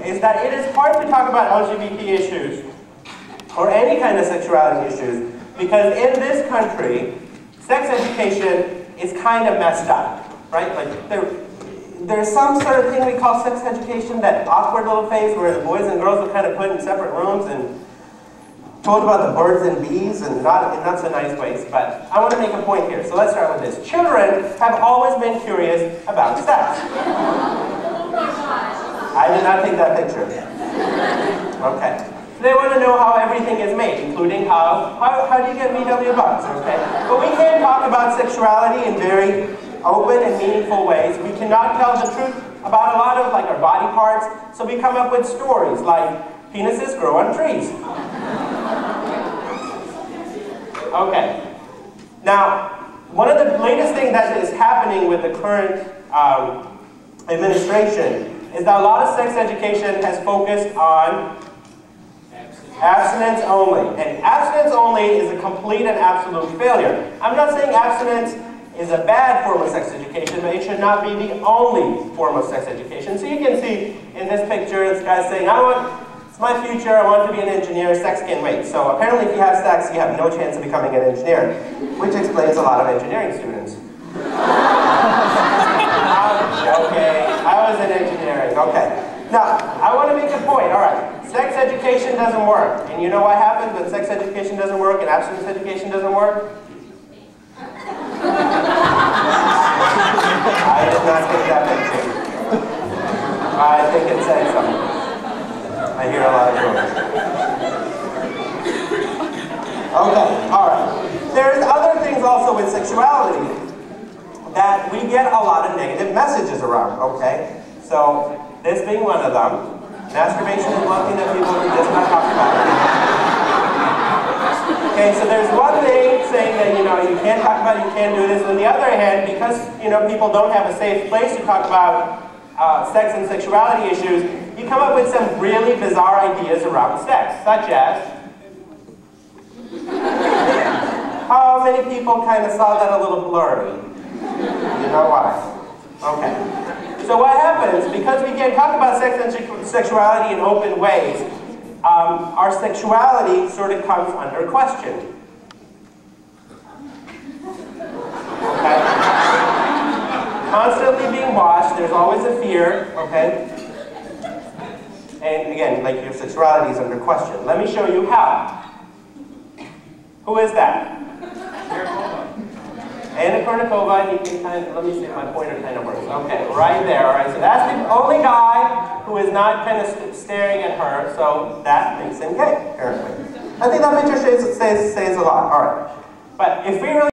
is that it is hard to talk about LGBT issues or any kind of sexuality issues because in this country, sex education is kind of messed up, right? Like there's some sort of thing we call sex education, that awkward little phase where the boys and girls are kind of put in separate rooms and told about the birds and bees, and not in not so nice ways, but I want to make a point here. So let's start with this. Children have always been curious about sex. I did not take that picture. Okay. They want to know how everything is made, including how do you get VW bucks, okay? But we can't talk about sexuality in very open and meaningful ways. We cannot tell the truth about a lot of like our body parts, so we come up with stories like penises grow on trees. Okay. Now, one of the latest things that is happening with the current administration is that a lot of sex education has focused on abstinence only. And abstinence only is a complete and absolute failure. I'm not saying abstinence is a bad form of sex education, but it should not be the only form of sex education. So you can see in this picture, this guy's saying, it's my future, I want to be an engineer, sex can wait. So apparently if you have sex, you have no chance of becoming an engineer, which explains a lot of engineering students. Okay, I was in engineering, okay. Now, I want to make a point, all right. Sex education doesn't work. And you know what happens when sex education doesn't work and abstinence education doesn't work? I did not take that picture. I think it said something. I hear a lot of noise. Okay, alright. There's other things also with sexuality that we get a lot of negative messages around, okay? So, this being one of them. Masturbation is one thing that people are just not talking about. Okay, so there's one thing saying that, you can't talk about it, you can't do this. On the other hand, because, people don't have a safe place to talk about sex and sexuality issues, you come up with some really bizarre ideas around sex, such as, how many people kind of saw that a little blurry? You know why? Okay. So what happens, because we can't talk about sex and sexuality in open ways, our sexuality sort of comes under question. Okay? Constantly being watched, there's always a fear, okay? And again, like your sexuality is under question. Let me show you how. Who is that? Anna Kournikova, you can kind of, let me see if my pointer kind of works. Okay, right there, all right. So that's the only guy who is not kind of staring at her, so that makes him gay, apparently. I think that picture says a lot, all right. But if we really